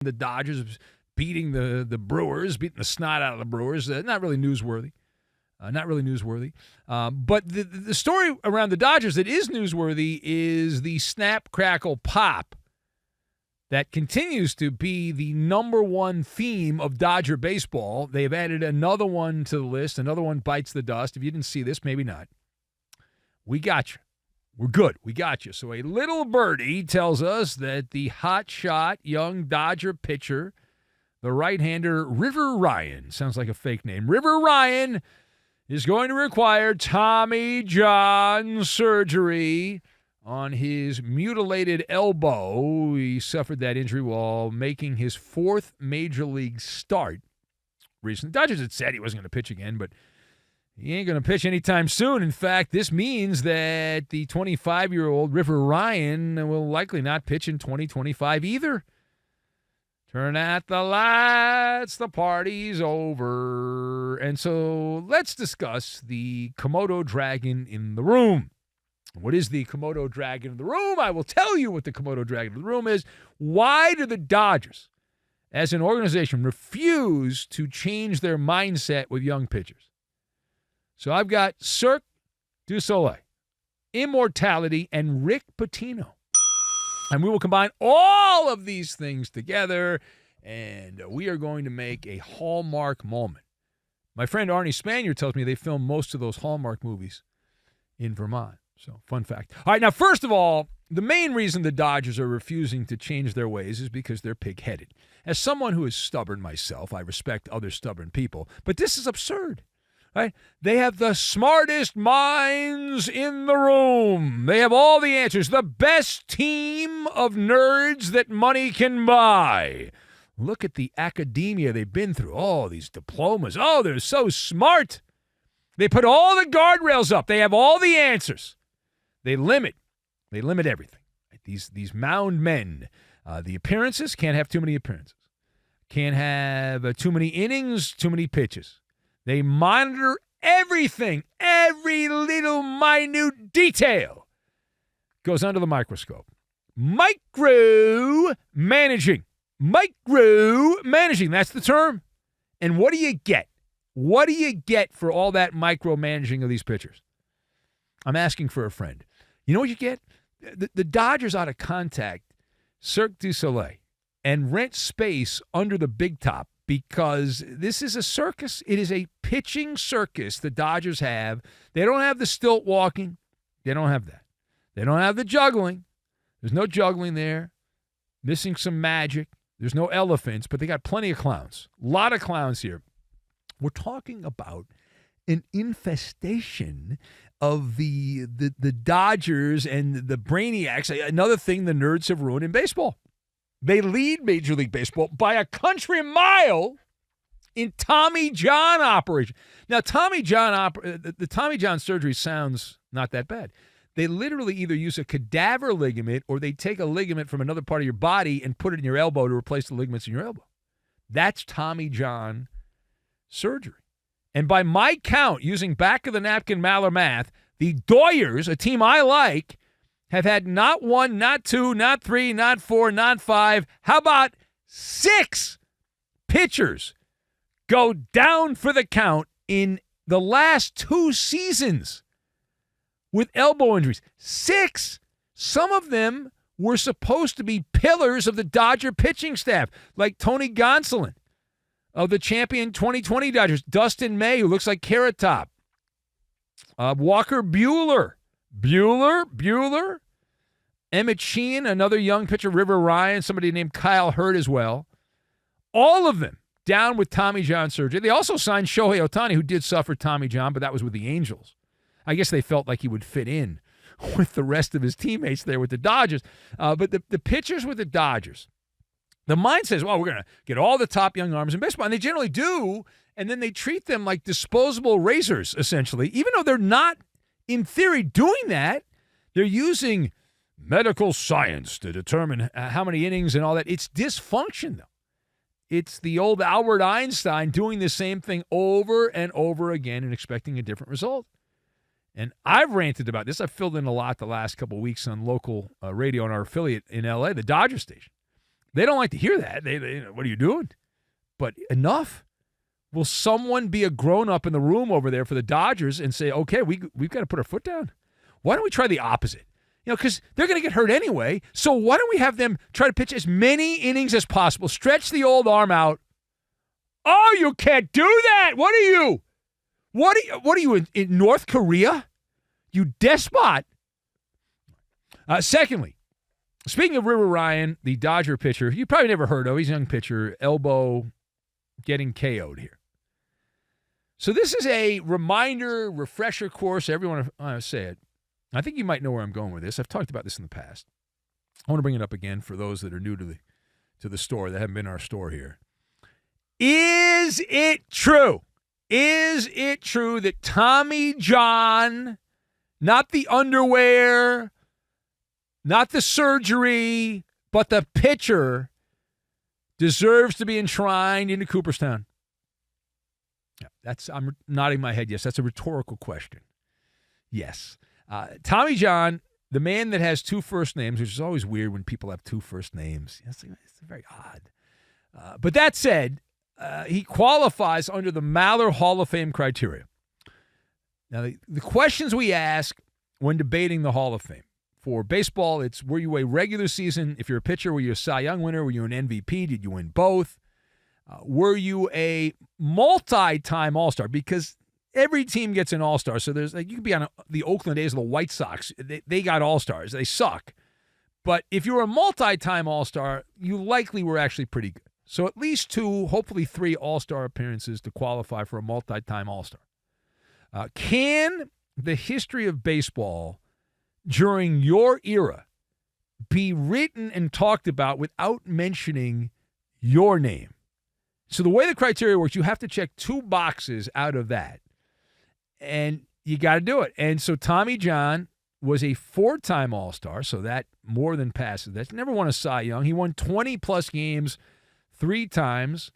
The Dodgers beating the Brewers, beating the snot out of the Brewers. Not really newsworthy. But the story around the Dodgers that is newsworthy is the snap, crackle, pop that continues to be the number one theme of Dodger baseball. They've added another one to the list. Another one bites the dust. If you didn't see this, maybe not. We got you. We're good. We got you. So a little birdie tells us that the hotshot young Dodger pitcher, the right-hander River Ryan, sounds like a fake name, River Ryan, is going to require Tommy John surgery on his mutilated elbow. He suffered that injury while making his fourth major league start recently. Dodgers had said he wasn't going to pitch again, but he ain't going to pitch anytime soon. In fact, this means that the 25-year-old River Ryan will likely not pitch in 2025 either. Turn out the lights, the party's over. And so let's discuss the Komodo dragon in the room. What is the Komodo dragon in the room? I will tell you what the Komodo dragon in the room is. Why do the Dodgers, as an organization, refuse to change their mindset with young pitchers? So I've got Cirque du Soleil, Immortality, and Rick Pitino. And we will combine all of these things together, and we are going to make a Hallmark moment. My friend Arnie Spanier tells me they filmed most of those Hallmark movies in Vermont. So, fun fact. All right, now, first of all, the main reason the Dodgers are refusing to change their ways is because they're pig-headed. As someone who is stubborn myself, I respect other stubborn people, but this is absurd. Right? They have the smartest minds in the room. They have all the answers. The best team of nerds that money can buy. Look at the academia they've been through. Oh, these diplomas. Oh, they're so smart. They put all the guardrails up. They have all the answers. They limit everything. Right? These mound men. The appearances, can't have too many appearances. Can't have too many innings, too many pitches. They monitor everything, every little minute detail goes under the microscope. Micromanaging. Micromanaging, that's the term. And what do you get? What do you get for all that micromanaging of these pitchers? I'm asking for a friend. You know what you get? The Dodgers ought to contact Cirque du Soleil and rent space under the big top, because this is a circus. It is a pitching circus the Dodgers have. They don't have the stilt walking. They don't have that. They don't have the juggling. There's no juggling there. Missing some magic. There's no elephants, but they got plenty of clowns. A lot of clowns here. We're talking about an infestation of the Dodgers and the brainiacs, another thing the nerds have ruined in baseball. They lead Major League Baseball by a country mile in Tommy John operation. Now, the Tommy John surgery sounds not that bad. They literally either use a cadaver ligament or they take a ligament from another part of your body and put it in your elbow to replace the ligaments in your elbow. That's Tommy John surgery. And by my count, using back-of-the-napkin Maller math, the Doyers, a team I like, have had not one, not two, not three, not four, not five. How about 6 pitchers go down for the count in the last 2 seasons with elbow injuries? 6. Some of them were supposed to be pillars of the Dodger pitching staff, like Tony Gonsolin of the champion 2020 Dodgers, Dustin May, who looks like Carrot Top, Walker Buehler, Emmett Sheehan, another young pitcher, River Ryan, somebody named Kyle Hurt as well. All of them down with Tommy John surgery. They also signed Shohei Ohtani, who did suffer Tommy John, but that was with the Angels. I guess they felt like he would fit in with the rest of his teammates there with the Dodgers. But the pitchers with the Dodgers, the mind says, well, we're going to get all the top young arms in baseball. And they generally do, and then they treat them like disposable razors, essentially. Even though they're not, in theory, doing that, they're using medical science to determine how many innings and all that. It's dysfunction, though. It's the old Albert Einstein doing the same thing over and over again and expecting a different result. And I've ranted about this. I've filled in a lot the last couple of weeks on local radio on our affiliate in L.A., the Dodger station. They don't like to hear that. What are you doing? But enough. Will someone be a grown-up in the room over there for the Dodgers and say, okay, we've got to put our foot down? Why don't we try the opposite? Because they're going to get hurt anyway, so why don't we have them try to pitch as many innings as possible, stretch the old arm out. Oh, you can't do that. What are you? What are you in North Korea? You despot. Secondly, speaking of River Ryan, the Dodger pitcher, you probably never heard of. He's a young pitcher, elbow getting KO'd here. So this is a reminder, refresher course. Everyone, say it. I think you might know where I'm going with this. I've talked about this in the past. I want to bring it up again for those that are new to the store, that haven't been in our store here. Is it true? Is it true that Tommy John, not the underwear, not the surgery, but the pitcher, deserves to be enshrined into Cooperstown? Yeah, I'm nodding my head yes. That's a rhetorical question. Yes. Tommy John, the man that has two first names, which is always weird when people have two first names. It's very odd. But that said, he qualifies under the Maller Hall of Fame criteria. Now, the questions we ask when debating the Hall of Fame. For baseball, it's were you a regular season? If you're a pitcher, were you a Cy Young winner? Were you an MVP? Did you win both? Were you a multi-time All-Star? Because every team gets an All-Star. So there's you could be on the Oakland A's or the White Sox. They got All-Stars. They suck. But if you were a multi-time All-Star, you likely were actually pretty good. So at least 2, hopefully 3 All-Star appearances to qualify for a multi-time All-Star. Can the history of baseball during your era be written and talked about without mentioning your name? So the way the criteria works, you have to check 2 boxes out of that. And you got to do it. And so Tommy John was a 4-time All-Star, so that more than passes that. Never won a Cy Young. He won 20-plus games 3 times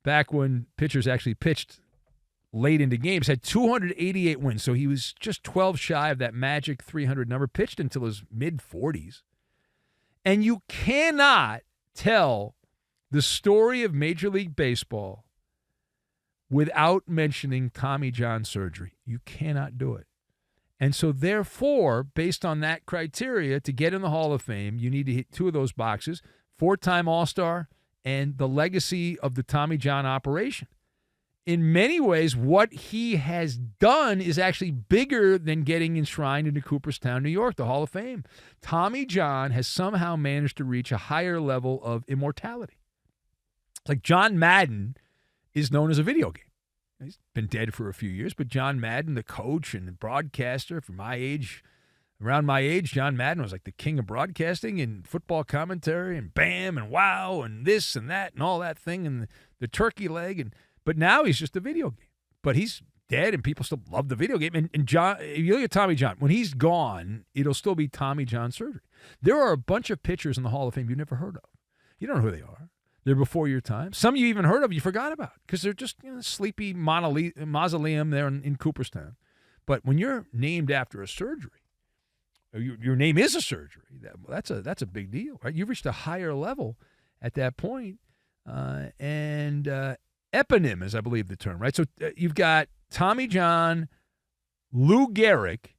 back when pitchers actually pitched late into games, had 288 wins. So he was just 12 shy of that magic 300 number, pitched until his mid-40s. And you cannot tell the story of Major League Baseball without mentioning Tommy John surgery. You cannot do it. And so therefore, based on that criteria, to get in the Hall of Fame, you need to hit 2 of those boxes, 4-time All-Star and the legacy of the Tommy John operation. In many ways, what he has done is actually bigger than getting enshrined into Cooperstown, New York, the Hall of Fame. Tommy John has somehow managed to reach a higher level of immortality. Like John Madden is known as a video game. He's been dead for a few years, but John Madden, the coach and the broadcaster for my age, around my age, John Madden was like the king of broadcasting and football commentary and bam and wow and this and that and all that thing and the turkey leg. But now he's just a video game. But he's dead and people still love the video game. And John, if you look at Tommy John, when he's gone, it'll still be Tommy John surgery. There are a bunch of pitchers in the Hall of Fame you've never heard of. You don't know who they are. They're before your time. Some you even heard of, you forgot about because they're just sleepy mausoleum there in Cooperstown. But when you're named after a surgery, or your name is a surgery, that's a big deal, right? You've reached a higher level at that point. And eponym is, I believe, the term, right? So you've got Tommy John, Lou Gehrig,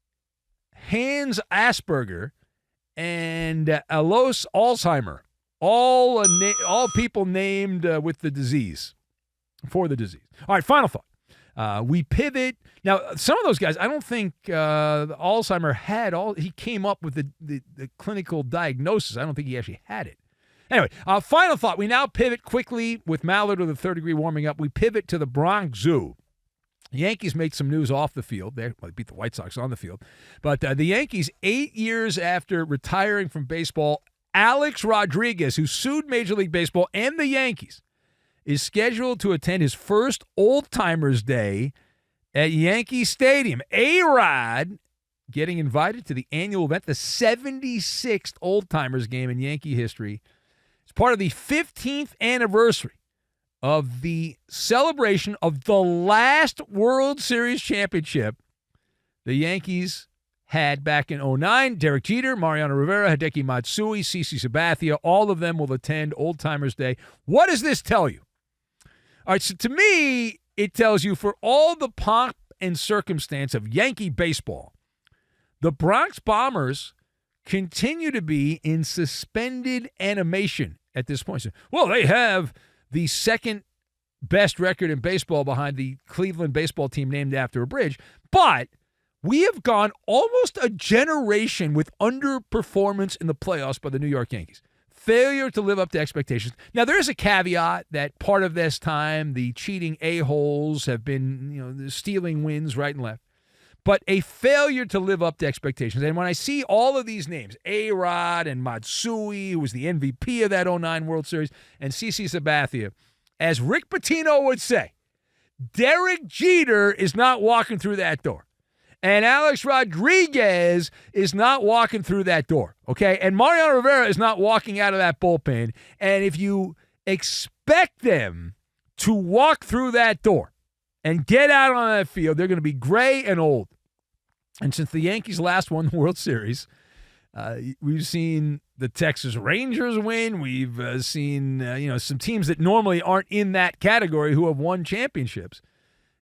Hans Asperger, and Alois Alzheimer. All people named with the disease, for the disease. All right, final thought. We pivot. Now, some of those guys, I don't think Alzheimer had he came up with the clinical diagnosis. I don't think he actually had it. Anyway, final thought. We now pivot quickly with Mallard to the third degree warming up. We pivot to the Bronx Zoo. The Yankees make some news off the field. They beat the White Sox on the field. But the Yankees, 8 years after retiring from baseball, Alex Rodriguez, who sued Major League Baseball and the Yankees, is scheduled to attend his first Old-Timers Day at Yankee Stadium. A-Rod getting invited to the annual event, the 76th Old-Timers game in Yankee history. It's part of the 15th anniversary of the celebration of the last World Series championship the Yankees had back in 2009. Derek Jeter, Mariano Rivera, Hideki Matsui, CeCe Sabathia, all of them will attend Old-Timers Day. What does this tell you? All right, so to me, it tells you for all the pomp and circumstance of Yankee baseball, the Bronx Bombers continue to be in suspended animation at this point. Well, they have the second best record in baseball behind the Cleveland baseball team named after a bridge, but we have gone almost a generation with underperformance in the playoffs by the New York Yankees. Failure to live up to expectations. Now, there is a caveat that part of this time, the cheating a-holes have been, stealing wins right and left. But a failure to live up to expectations. And when I see all of these names, A-Rod and Matsui, who was the MVP of that 2009 World Series, and CeCe Sabathia, as Rick Pitino would say, Derek Jeter is not walking through that door. And Alex Rodriguez is not walking through that door, okay? And Mariano Rivera is not walking out of that bullpen. And if you expect them to walk through that door and get out on that field, they're going to be gray and old. And since the Yankees last won the World Series, we've seen the Texas Rangers win. We've seen some teams that normally aren't in that category who have won championships.